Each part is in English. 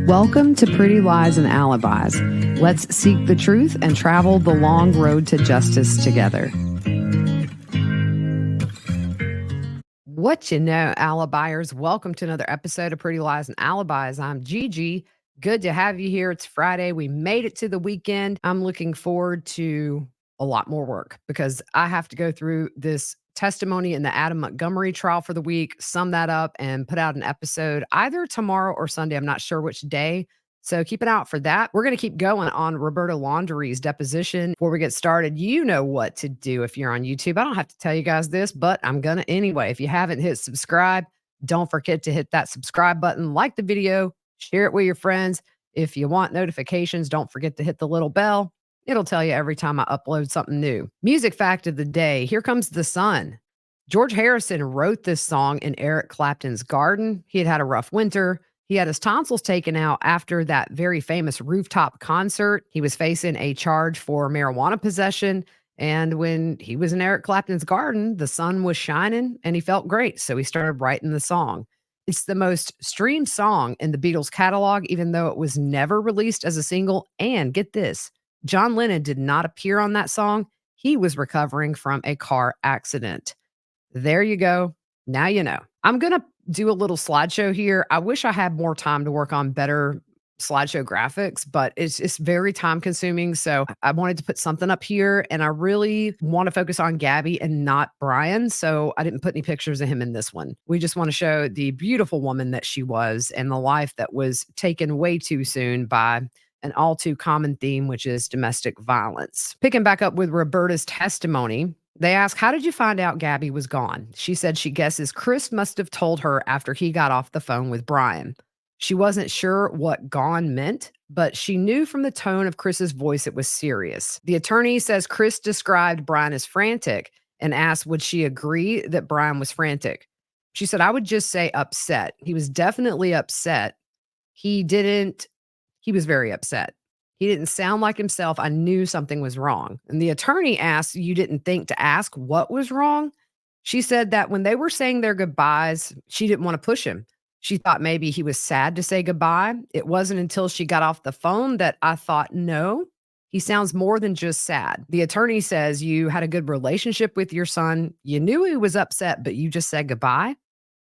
Welcome to Pretty Lies and Alibis. Let's seek the truth and travel the long road to justice together. What you know, Alibiers. Welcome to another episode of Pretty Lies and Alibis. I'm Gigi. Good to have you here. It's Friday. We made it to the weekend. I'm looking forward to a lot more work because I have to go through this testimony in the Adam Montgomery trial for the week, sum that up, and put out an episode either tomorrow or Sunday. I'm not sure which day. So keep an eye out for that. We're going to keep going on Roberta Laundrie's deposition. Before we get started, you know what to do if you're on YouTube. I don't have to tell you guys this, but I'm going to anyway. If you haven't hit subscribe, don't forget to hit that subscribe button, like the video, share it with your friends. If you want notifications, don't forget to hit the little bell. It'll tell you every time I upload something new. Music fact of the day. Here Comes the Sun. George Harrison wrote this song in Eric Clapton's garden. He had had a rough winter. He had his tonsils taken out after that very famous rooftop concert. He was facing a charge for marijuana possession. And when he was in Eric Clapton's garden, the sun was shining and he felt great. So he started writing the song. It's the most streamed song in the Beatles catalog, even though it was never released as a single. And get this, John Lennon did not appear on that song. He was recovering from a car accident. There you go. Now you know. I'm going to do a little slideshow here. I wish I had more time to work on better slideshow graphics, but it's very time consuming. So I wanted to put something up here and I really want to focus on Gabby and not Brian. So I didn't put any pictures of him in this one. We just want to show the beautiful woman that she was and the life that was taken way too soon by an all too common theme, which is domestic violence. Picking back up with Roberta's testimony, they asked, how did you find out Gabby was gone? She said she guesses Chris must have told her after he got off the phone with Brian. She wasn't sure what gone meant, but she knew from the tone of Chris's voice it was serious. The attorney says Chris described Brian as frantic and asked, would she agree that Brian was frantic? She said, I would just say upset. He was definitely upset. He was very upset. He didn't sound like himself. I knew something was wrong. And the attorney asked, you didn't think to ask what was wrong? She said that when they were saying their goodbyes, she didn't want to push him. She thought maybe he was sad to say goodbye. It wasn't until she got off the phone that I thought, no, he sounds more than just sad. The attorney says you had a good relationship with your son. You knew he was upset, but you just said goodbye.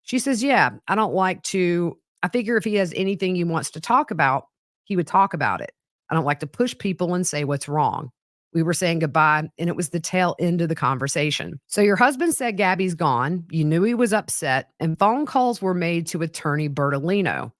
She says, yeah, I figure if he has anything he wants to talk about, he would talk about it. I don't like to push people and say what's wrong. We were saying goodbye, and it was the tail end of the conversation. So your husband said Gabby's gone. You knew he was upset, and phone calls were made to attorney Bertolino.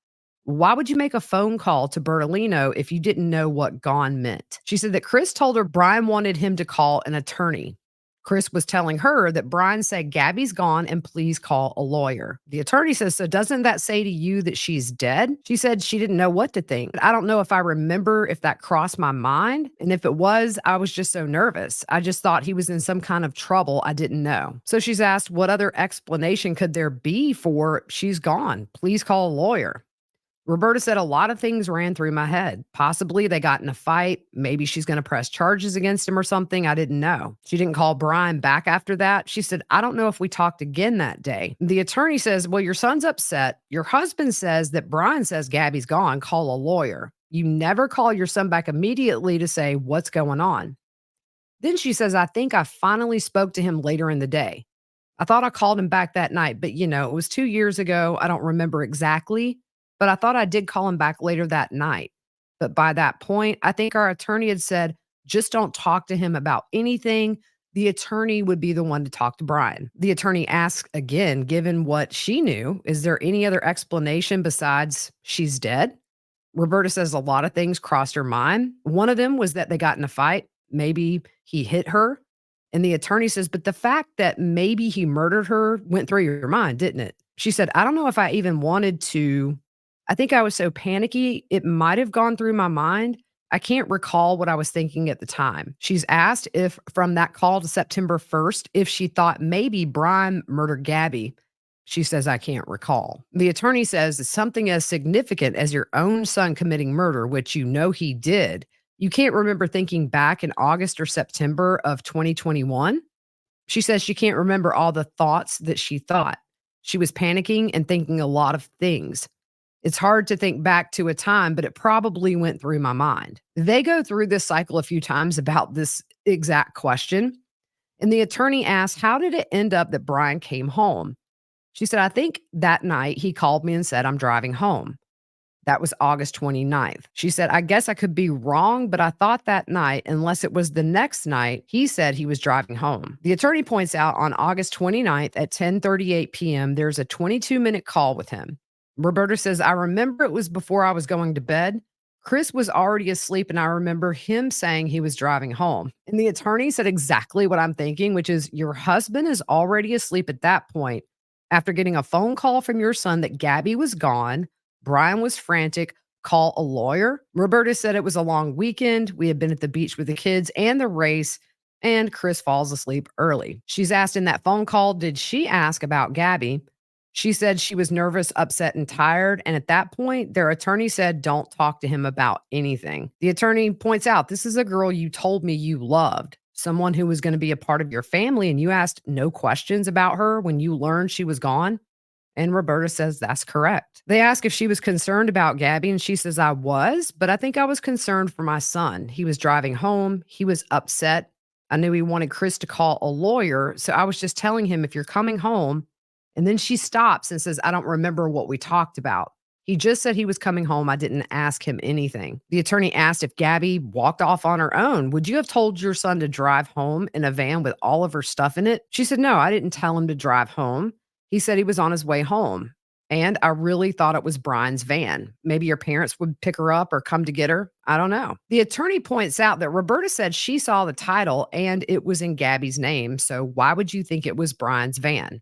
Why would you make a phone call to Bertolino if you didn't know what gone meant? She said that Chris told her Brian wanted him to call an attorney. Chris was telling her that Brian said, Gabby's gone and please call a lawyer. The attorney says, so doesn't that say to you that she's dead? She said she didn't know what to think. I don't know if I remember if that crossed my mind. And if it was, I was just so nervous. I just thought he was in some kind of trouble I didn't know. So she's asked, what other explanation could there be for she's gone? Please call a lawyer. Roberta said a lot of things ran through my head. Possibly they got in a fight. Maybe she's going to press charges against him or something. I didn't know. She didn't call Brian back after that. She said, I don't know if we talked again that day. The attorney says, well, your son's upset. Your husband says that Brian says Gabby's gone. Call a lawyer. You never call your son back immediately to say what's going on. Then she says, I think I finally spoke to him later in the day. I thought I called him back that night, but it was 2 years ago. I don't remember exactly. But I thought I did call him back later that night. But by that point, I think our attorney had said, just don't talk to him about anything. The attorney would be the one to talk to Brian. The attorney asked again, given what she knew, is there any other explanation besides she's dead? Roberta says a lot of things crossed her mind. One of them was that they got in a fight. Maybe he hit her. And the attorney says, but the fact that maybe he murdered her went through your mind, didn't it? She said, I don't know if I even wanted to. I think I was so panicky, it might have gone through my mind. I can't recall what I was thinking at the time. She's asked if from that call to September 1st, if she thought maybe Brian murdered Gabby. She says, I can't recall. The attorney says it's something as significant as your own son committing murder, which you know he did. You can't remember thinking back in August or September of 2021. She says she can't remember all the thoughts that she thought. She was panicking and thinking a lot of things. It's hard to think back to a time, but it probably went through my mind. They go through this cycle a few times about this exact question. And the attorney asked, how did it end up that Brian came home? She said, I think that night he called me and said, I'm driving home. That was August 29th. She said, I guess I could be wrong, but I thought that night, unless it was the next night, he said he was driving home. The attorney points out on August 29th at 10:38 p.m., there's a 22-minute call with him. Roberta says, I remember it was before I was going to bed. Chris was already asleep, and I remember him saying he was driving home. And the attorney said exactly what I'm thinking, which is your husband is already asleep at that point after getting a phone call from your son that Gabby was gone. Brian was frantic. Call a lawyer. Roberta said it was a long weekend. We had been at the beach with the kids and the race, and Chris falls asleep early. She's asked in that phone call, did she ask about Gabby? She said she was nervous, upset, and tired. And at that point, their attorney said, don't talk to him about anything. The attorney points out, this is a girl you told me you loved, someone who was going to be a part of your family, and you asked no questions about her when you learned she was gone. And Roberta says that's correct. They ask if she was concerned about Gabby, and she says, I was, but I think I was concerned for my son. He was driving home. He was upset. I knew he wanted Chris to call a lawyer. So I was just telling him, if you're coming home. And then she stops and says, I don't remember what we talked about. He just said he was coming home. I didn't ask him anything. The attorney asked if Gabby walked off on her own. Would you have told your son to drive home in a van with all of her stuff in it? She said, no, I didn't tell him to drive home. He said he was on his way home. And I really thought it was Brian's van. Maybe your parents would pick her up or come to get her. I don't know. The attorney points out that Roberta said she saw the title and it was in Gabby's name. So why would you think it was Brian's van?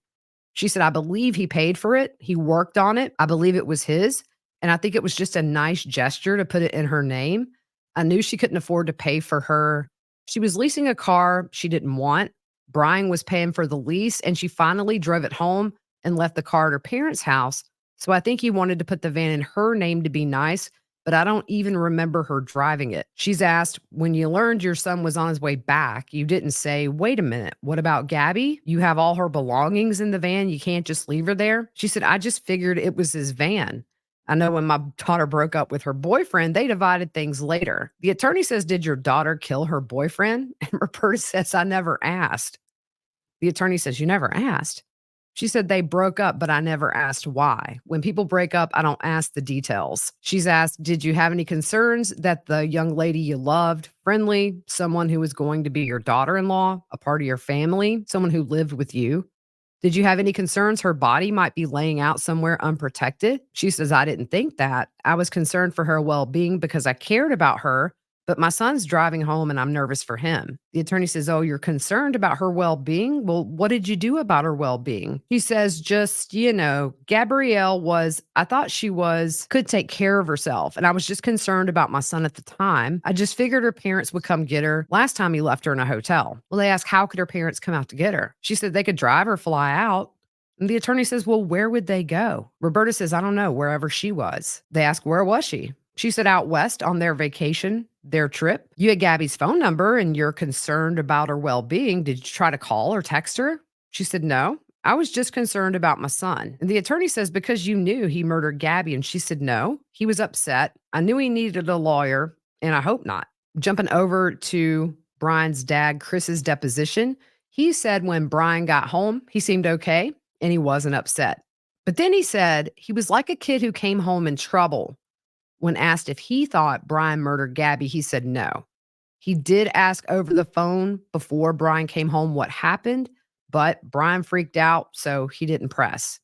She said, I believe he paid for it. He worked on it. I believe it was his. And I think it was just a nice gesture to put it in her name. I knew she couldn't afford to pay for her. She was leasing a car she didn't want. Brian was paying for the lease, and she finally drove it home and left the car at her parents' house. So I think he wanted to put the van in her name to be nice, but I don't even remember her driving it. She's asked, when you learned your son was on his way back, you didn't say, wait a minute, what about Gabby? You have all her belongings in the van. You can't just leave her there. She said, I just figured it was his van. I know when my daughter broke up with her boyfriend, they divided things later. The attorney says, did your daughter kill her boyfriend? And Roberta says, I never asked. The attorney says, you never asked. She said they broke up, but I never asked why. When people break up, I don't ask the details. She's asked, did you have any concerns that the young lady you loved, friendly, someone who was going to be your daughter-in-law, a part of your family, someone who lived with you? Did you have any concerns her body might be laying out somewhere unprotected? She says, I didn't think that. I was concerned for her well-being because I cared about her. But my son's driving home and I'm nervous for him. The attorney says, oh, you're concerned about her well-being? Well, what did you do about her well-being? He says, just, Gabrielle I thought she could take care of herself. And I was just concerned about my son at the time. I just figured her parents would come get her last time he left her in a hotel. Well, they asked, how could her parents come out to get her? She said they could drive or fly out. And the attorney says, well, where would they go? Roberta says, I don't know, wherever she was. They ask, where was she? She said out west on their vacation, their trip. You had Gabby's phone number and you're concerned about her well-being. Did you try to call or text her? She said, no, I was just concerned about my son. And the attorney says, because you knew he murdered Gabby. And she said, no, he was upset. I knew he needed a lawyer and I hope not. Jumping over to Brian's dad, Chris's deposition. He said when Brian got home, he seemed okay and he wasn't upset. But then he said he was like a kid who came home in trouble. When asked if he thought Brian murdered Gabby, he said no. He did ask over the phone before Brian came home what happened, but Brian freaked out, so he didn't press.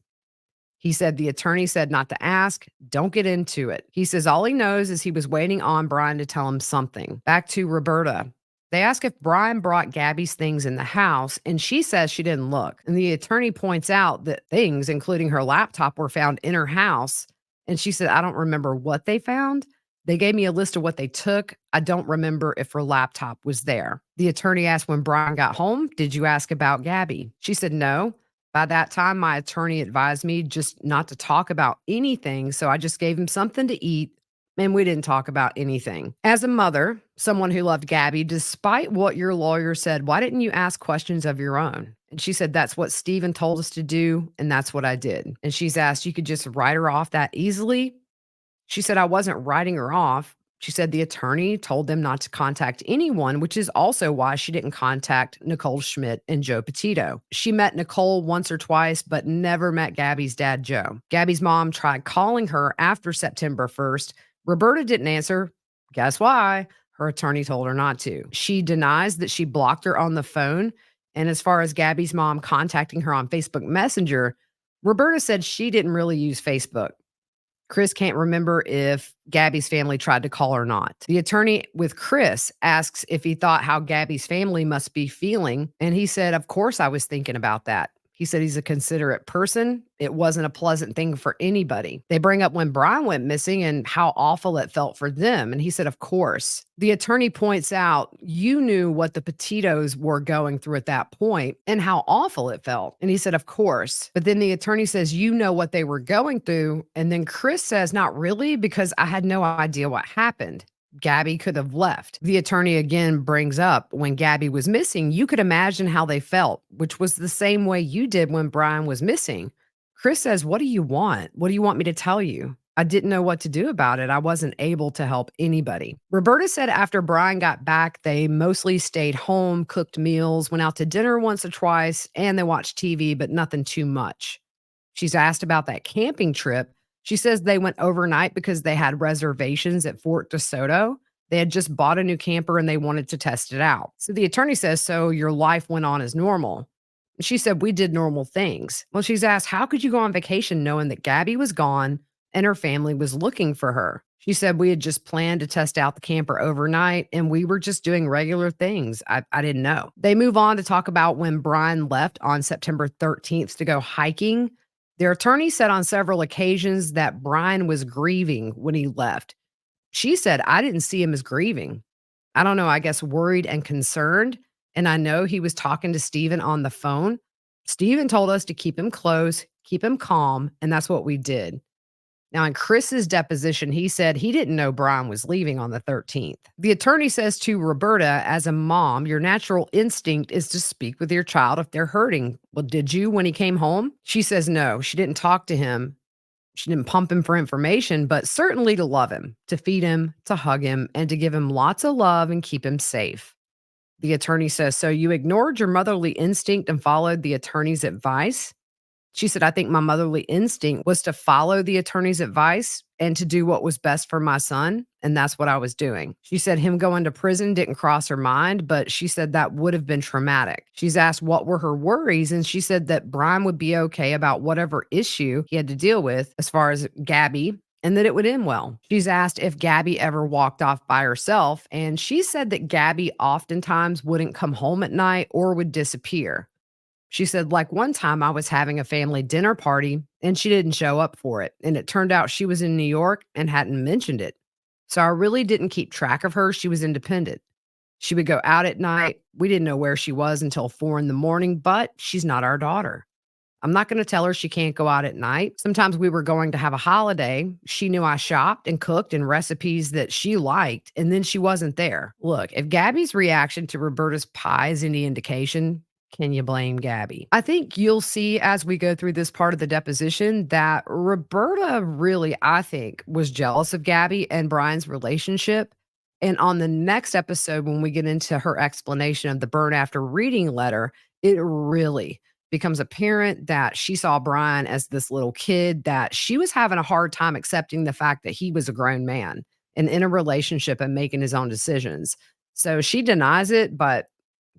He said the attorney said not to ask, don't get into it. He says all he knows is he was waiting on Brian to tell him something. Back to Roberta. They ask if Brian brought Gabby's things in the house, and she says she didn't look. And the attorney points out that things, including her laptop, were found in her house. And she said, I don't remember what they found. They gave me a list of what they took. I don't remember if her laptop was there. The attorney asked when Brian got home, did you ask about Gabby? She said no. By that time, my attorney advised me just not to talk about anything. So I just gave him something to eat and we didn't talk about anything. As a mother, someone who loved Gabby, despite what your lawyer said, why didn't you ask questions of your own? And she said, that's what Stephen told us to do, and that's what I did. And she's asked, you could just write her off that easily? She said, I wasn't writing her off. She said the attorney told them not to contact anyone, which is also why she didn't contact Nicole Schmidt and Joe Petito. She met Nicole once or twice, but never met Gabby's dad, Joe. Gabby's mom tried calling her after September 1st. Roberta didn't answer. Guess why? Her attorney told her not to. She denies that she blocked her on the phone. And as far as Gabby's mom contacting her on Facebook Messenger, Roberta said she didn't really use Facebook. Chris can't remember if Gabby's family tried to call or not. The attorney with Chris asks if he thought how Gabby's family must be feeling. And he said, of course, I was thinking about that. He said he's a considerate person. It wasn't a pleasant thing for anybody. They bring up when Brian went missing and how awful it felt for them. And he said, of course. The attorney points out, you knew what the Petitos were going through at that point and how awful it felt. And he said, of course. But then the attorney says, you know what they were going through. And then Chris says, not really, because I had no idea what happened. Gabby could have left. The attorney again brings up when Gabby was missing, you could imagine how they felt, which was the same way you did when Brian was missing. Chris says, what do you want? What do you want me to tell you? I didn't know what to do about it. I wasn't able to help anybody. Roberta said after Brian got back, they mostly stayed home, cooked meals, went out to dinner once or twice, and they watched TV, but nothing too much. She's asked about that camping trip. She says they went overnight because they had reservations at Fort DeSoto. They had just bought a new camper and they wanted to test it out. So the attorney says, so your life went on as normal. She said, we did normal things. Well, she's asked, how could you go on vacation knowing that Gabby was gone and her family was looking for her? She said, we had just planned to test out the camper overnight and we were just doing regular things. I didn't know. They move on to talk about when Brian left on September 13th to go hiking. Their attorney said on several occasions that Brian was grieving when he left. She said, I didn't see him as grieving. I don't know, I guess worried and concerned. And I know he was talking to Steven on the phone. Steven told us to keep him close, keep him calm, and that's what we did. Now, in Chris's deposition, he said he didn't know Brian was leaving on the 13th. The attorney says to Roberta, as a mom, your natural instinct is to speak with your child if they're hurting. Well, did you when he came home? She says no, she didn't talk to him. She didn't pump him for information, but certainly to love him, to feed him, to hug him, and to give him lots of love and keep him safe. The attorney says, so you ignored your motherly instinct and followed the attorney's advice? She said, I think my motherly instinct was to follow the attorney's advice and to do what was best for my son. And that's what I was doing. She said him going to prison didn't cross her mind, but she said that would have been traumatic. She's asked what were her worries. And she said that Brian would be okay about whatever issue he had to deal with as far as Gabby and that it would end well. She's asked if Gabby ever walked off by herself. And she said that Gabby oftentimes wouldn't come home at night or would disappear. She said, like one time I was having a family dinner party and she didn't show up for it. And it turned out she was in New York and hadn't mentioned it. So I really didn't keep track of her. She was independent. She would go out at night. We didn't know where she was until 4 a.m, but she's not our daughter. I'm not going to tell her she can't go out at night. Sometimes we were going to have a holiday. She knew I shopped and cooked and recipes that she liked, and then she wasn't there. Look, if Gabby's reaction to Roberta's pie is any indication, can you blame Gabby? I think you'll see as we go through this part of the deposition that Roberta really, I think, was jealous of Gabby and Brian's relationship. And on the next episode, when we get into her explanation of the burn after reading letter, it really becomes apparent that she saw Brian as this little kid, that she was having a hard time accepting the fact that he was a grown man and in a relationship and making his own decisions. So she denies it, but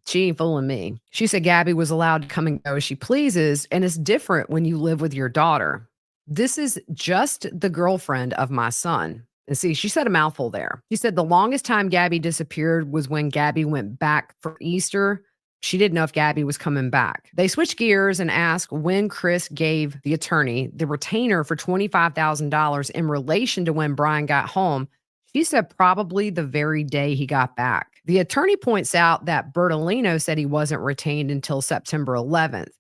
she ain't fooling me. She said Gabby was allowed to come and go as she pleases, and it's different when you live with your daughter. This is just the girlfriend of my son. And see, she said a mouthful there. She said the longest time Gabby disappeared was when Gabby went back for Easter. She didn't know if Gabby was coming back. They switched gears and asked when Chris gave the attorney the retainer for $25,000 in relation to when Brian got home. She said probably the very day he got back. The attorney points out that Bertolino said he wasn't retained until September 11th.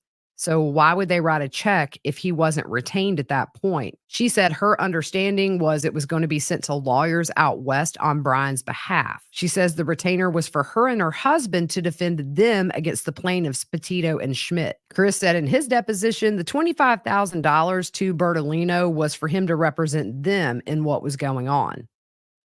So why would they write a check if he wasn't retained at that point? She said her understanding was it was going to be sent to lawyers out west on Brian's behalf. She says the retainer was for her and her husband to defend them against the plaintiffs Petito and Schmidt. Chris said in his deposition the $25,000 to Bertolino was for him to represent them in what was going on.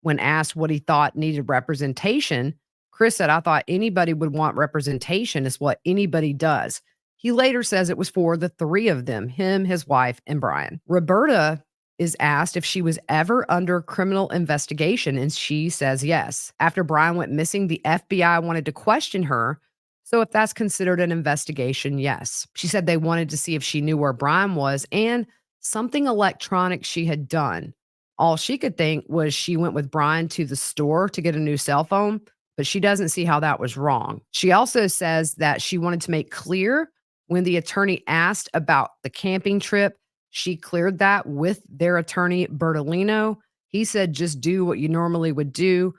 When asked what he thought needed representation, Chris said, I thought anybody would want representation, is what anybody does. He later says it was for the three of them, him, his wife, and Brian. Roberta is asked if she was ever under criminal investigation, and she says yes. After Brian went missing, the FBI wanted to question her. So if that's considered an investigation, yes. She said they wanted to see if she knew where Brian was and something electronic she had done. All she could think was she went with Brian to the store to get a new cell phone, but she doesn't see how that was wrong. She also says that she wanted to make clear when the attorney asked about the camping trip, she cleared that with their attorney, Bertolino. He said, just do what you normally would do.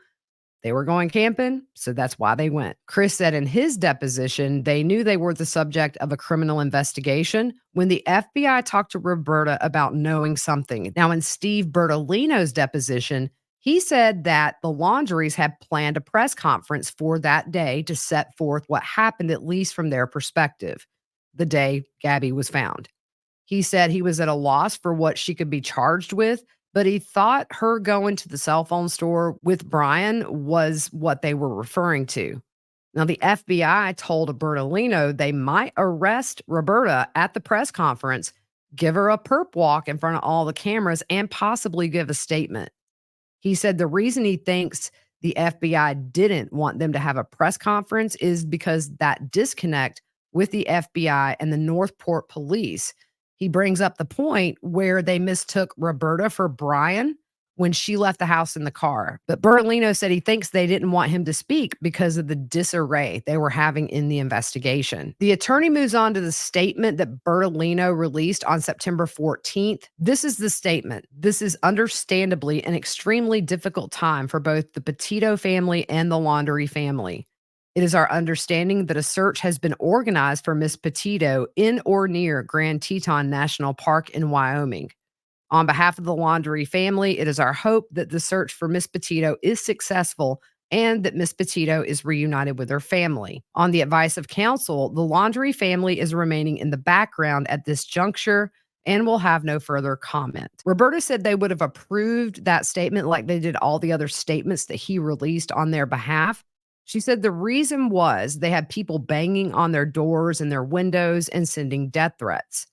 They were going camping, so that's why they went. Chris said in his deposition, they knew they were the subject of a criminal investigation when the FBI talked to Roberta about knowing something. Now, in Steve Bertolino's deposition, he said that the Laundries had planned a press conference for that day to set forth what happened, at least from their perspective, the day Gabby was found. He said he was at a loss for what she could be charged with, but he thought her going to the cell phone store with Brian was what they were referring to. Now, the FBI told Bertolino they might arrest Roberta at the press conference, give her a perp walk in front of all the cameras, and possibly give a statement. He said the reason he thinks the FBI didn't want them to have a press conference is because that disconnect with the FBI and the Northport police. He brings up the point where they mistook Roberta for Brian when she left the house in the car. But Bertolino said he thinks they didn't want him to speak because of the disarray they were having in the investigation. The attorney moves on to the statement that Bertolino released on September 14th. This is the statement. This is understandably an extremely difficult time for both the Petito family and the Laundrie family. It is our understanding that a search has been organized for Miss Petito in or near Grand Teton National Park in Wyoming. On behalf of the Laundrie family, it is our hope that the search for Miss Petito is successful and that Miss Petito is reunited with her family. On the advice of counsel, the Laundrie family is remaining in the background at this juncture and will have no further comment. Roberta said they would have approved that statement like they did all the other statements that he released on their behalf. She said the reason was they had people banging on their doors and their windows and sending death threats.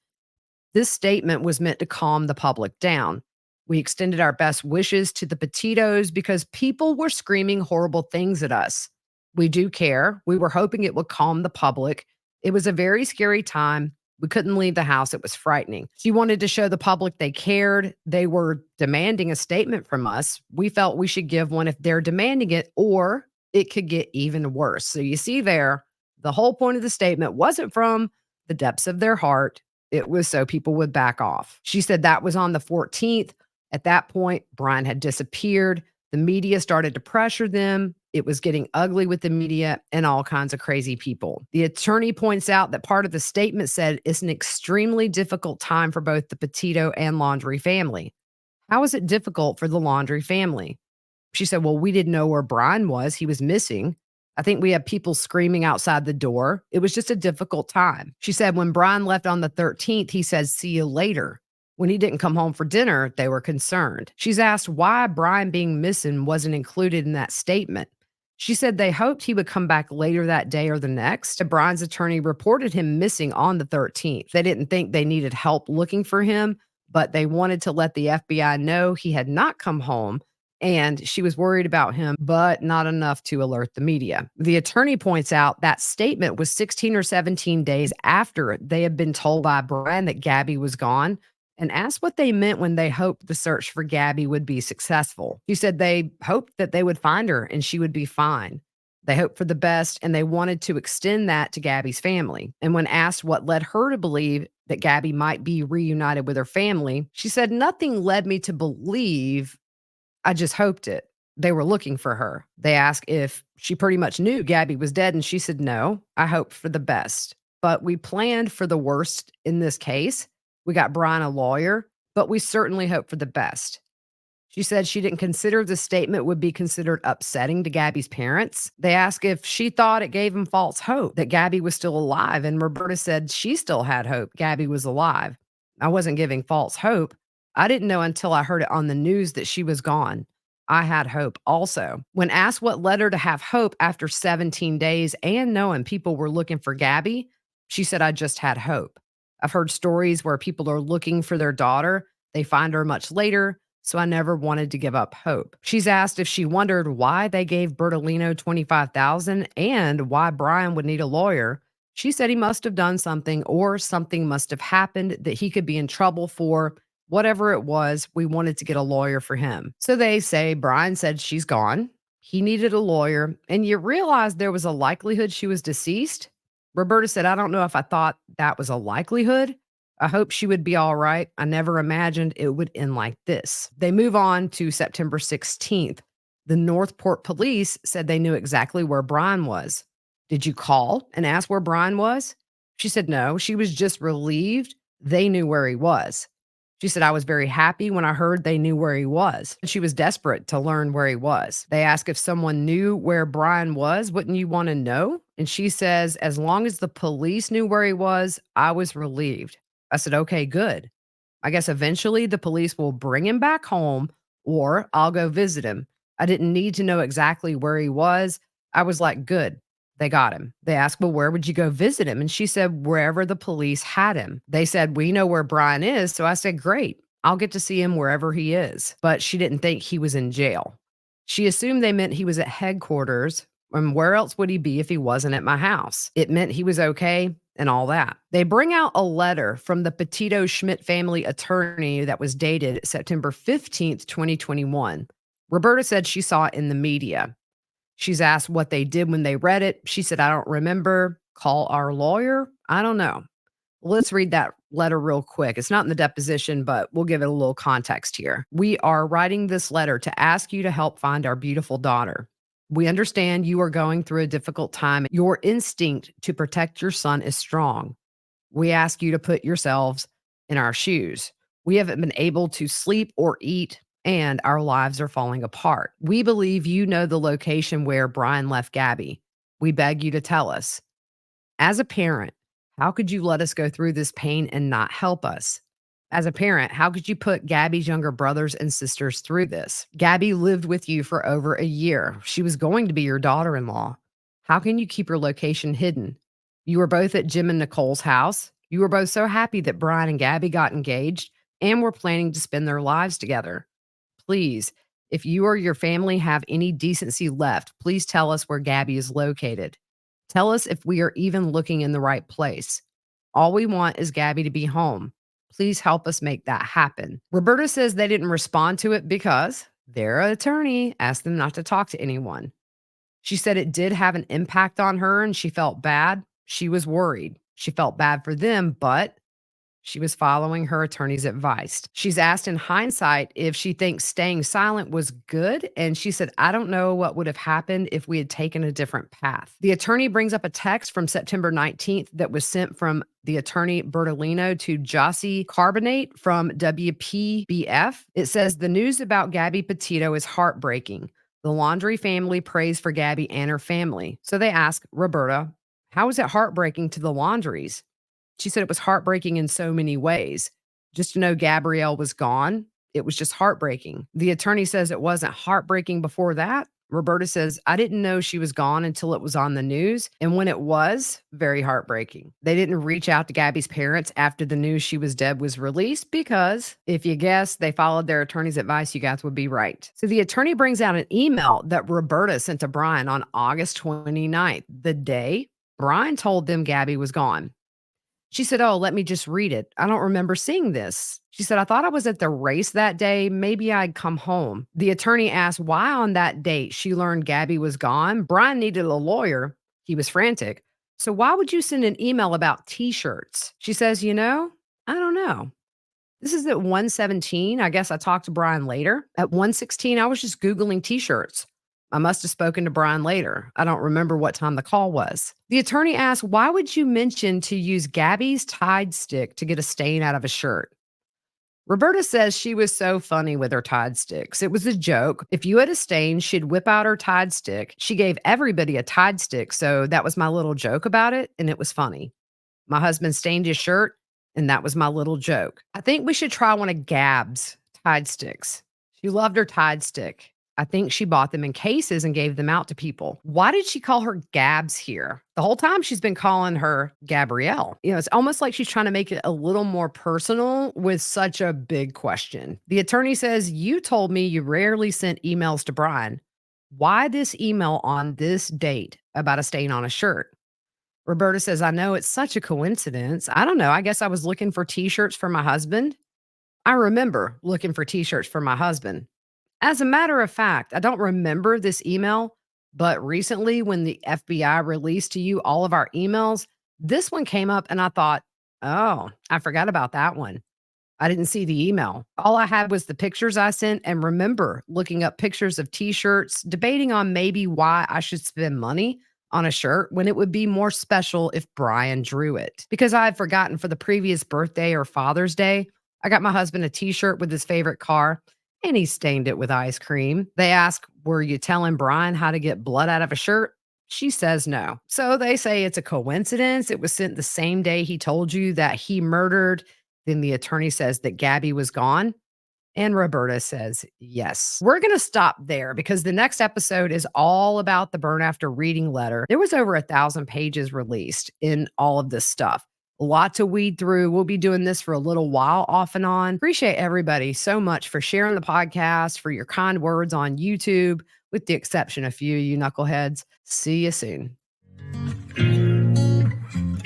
This statement was meant to calm the public down. We extended our best wishes to the Petitos because people were screaming horrible things at us. We do care. We were hoping it would calm the public. It was a very scary time. We couldn't leave the house. It was frightening. She wanted to show the public they cared. They were demanding a statement from us. We felt we should give one if they're demanding it, or it could get even worse. So you see there, the whole point of the statement wasn't from the depths of their heart. It was so people would back off. She said that was on the 14th. At that point, Brian had disappeared. The media started to pressure them. It was getting ugly with the media and all kinds of crazy people. The attorney points out that part of the statement said it's an extremely difficult time for both the Petito and Laundrie family. How is it difficult for the Laundrie family? She said, well, we didn't know where Brian was. He was missing. I think we had people screaming outside the door. It was just a difficult time. She said when Brian left on the 13th, he said, see you later. When he didn't come home for dinner, they were concerned. She's asked why Brian being missing wasn't included in that statement. She said they hoped he would come back later that day or the next. Brian's attorney reported him missing on the 13th. They didn't think they needed help looking for him, but they wanted to let the FBI know he had not come home. And she was worried about him, but not enough to alert the media. The attorney points out that statement was 16 or 17 days after they had been told by Brian that Gabby was gone, and asked what they meant when they hoped the search for Gabby would be successful. She said they hoped that they would find her and she would be fine. They hoped for the best and they wanted to extend that to Gabby's family. And when asked what led her to believe that Gabby might be reunited with her family, she said, nothing led me to believe. I just hoped it. They were looking for her. They asked if she pretty much knew Gabby was dead, and she said, no, I hoped for the best. but we planned for the worst in this case. We got Brian a lawyer, but we certainly hope for the best. She said she didn't consider the statement would be considered upsetting to Gabby's parents. They asked if she thought it gave him false hope that Gabby was still alive, and Roberta said she still had hope Gabby was alive. I wasn't giving false hope. I didn't know until I heard it on the news that she was gone. I had hope also. When asked what led her to have hope after 17 days and knowing people were looking for Gabby, she said, I just had hope. I've heard stories where people are looking for their daughter, they find her much later, so I never wanted to give up hope. She's asked if she wondered why they gave Bertolino 25,000 and why Brian would need a lawyer. She said he must have done something or something must have happened that he could be in trouble for. Whatever it was, we wanted to get a lawyer for him. So they say Brian said she's gone. He needed a lawyer, and you realize there was a likelihood she was deceased. Roberta said, I don't know if I thought that was a likelihood. I hope she would be all right. I never imagined it would end like this. They move on to September 16th. The Northport police said they knew exactly where Brian was. Did you call and ask where Brian was? She said no. She was just relieved they knew where he was. She said, I was very happy when I heard they knew where he was. She was desperate to learn where he was. They asked if someone knew where Brian was, wouldn't you want to know? And she says, as long as the police knew where he was, I was relieved. I said, okay, good. I guess eventually the police will bring him back home or I'll go visit him. I didn't need to know exactly where he was. I was like, good. They got him. They asked, well, where would you go visit him? And she said, wherever the police had him. They said, we know where Brian is. So I said, great. I'll get to see him wherever he is. But she didn't think he was in jail. She assumed they meant he was at headquarters. And where else would he be if he wasn't at my house? It meant he was okay and all that. They bring out a letter from the Petito Schmidt family attorney that was dated September 15th, 2021. Roberta said she saw it in the media. She's asked what they did when they read it. She said, I don't remember. Call our lawyer. I don't know. Let's read that letter real quick. It's not in the deposition, but we'll give it a little context here. We are writing this letter to ask you to help find our beautiful daughter. We understand you are going through a difficult time. Your instinct to protect your son is strong. We ask you to put yourselves in our shoes. We haven't been able to sleep or eat, and our lives are falling apart. We believe you know the location where Brian left Gabby. We beg you to tell us. As a parent, how could you let us go through this pain and not help us? As a parent, how could you put Gabby's younger brothers and sisters through this? Gabby lived with you for over a year. She was going to be your daughter-in-law. How can you keep her location hidden? You were both at Jim and Nicole's house. You were both so happy that Brian and Gabby got engaged and were planning to spend their lives together. Please, if you or your family have any decency left, please tell us where Gabby is located. Tell us if we are even looking in the right place. All we want is Gabby to be home. Please help us make that happen. Roberta says they didn't respond to it because their attorney asked them not to talk to anyone. She said it did have an impact on her and she felt bad. She was worried. She felt bad for them, but she was following her attorney's advice. She's asked in hindsight if she thinks staying silent was good. And she said, I don't know what would have happened if we had taken a different path. The attorney brings up a text from September 19th that was sent from the attorney Bertolino to Jossie Carbonate from WPBF. It says, the news about Gabby Petito is heartbreaking. The Laundrie family prays for Gabby and her family. So they ask Roberta, how is it heartbreaking to the Laundries? She said it was heartbreaking in so many ways. Just to know Gabrielle was gone, it was just heartbreaking. The attorney says it wasn't heartbreaking before that. Roberta says, I didn't know she was gone until it was on the news. And when it was, very heartbreaking. They didn't reach out to Gabby's parents after the news she was dead was released because if you guess they followed their attorney's advice, you guys would be right. So the attorney brings out an email that Roberta sent to Brian on August 29th, the day Brian told them Gabby was gone. She said, oh, let me just read it. I don't remember seeing this. She said, I thought I was at the race that day. Maybe I'd come home. The attorney asked why on that date she learned Gabby was gone. Brian needed a lawyer. He was frantic. So why would you send an email about t-shirts? She says, I don't know. This is at 1:17. I guess I talked to Brian later. At 1:16, I was just Googling t-shirts. I must have spoken to Brian later. I don't remember what time the call was. The attorney asked, why would you mention to use Gabby's Tide stick to get a stain out of a shirt? Roberta says she was so funny with her Tide sticks. It was a joke. If you had a stain, she'd whip out her Tide stick. She gave everybody a Tide stick. So that was my little joke about it. And it was funny. My husband stained his shirt, and that was my little joke. I think we should try one of Gab's Tide sticks. She loved her Tide stick. I think she bought them in cases and gave them out to people. Why did she call her Gabs here? The whole time she's been calling her Gabrielle. It's almost like she's trying to make it a little more personal with such a big question. The attorney says, you told me you rarely sent emails to Brian. Why this email on this date about a stain on a shirt? Roberta says, I know it's such a coincidence. I don't know. I guess I was looking for t-shirts for my husband. I remember looking for t-shirts for my husband. As a matter of fact, I don't remember this email, but recently when the FBI released to you all of our emails, this one came up and I thought, oh, I forgot about that one. I didn't see the email. All I had was the pictures I sent and remember looking up pictures of t-shirts, debating on maybe why I should spend money on a shirt when it would be more special if Brian drew it. Because I had forgotten for the previous birthday or Father's Day, I got my husband a t-shirt with his favorite car and he stained it with ice cream. They ask, were you telling Brian how to get blood out of a shirt? She says no. So they say it's a coincidence. It was sent the same day he told you that he murdered. Then the attorney says that Gabby was gone. And Roberta says, yes. We're going to stop there because the next episode is all about the burn after reading letter. There was over 1,000 pages released in all of this stuff. A lot to weed through. We'll be doing this for a little while off and on. Appreciate everybody so much for sharing the podcast, for your kind words on YouTube, with the exception of you knuckleheads. See you soon.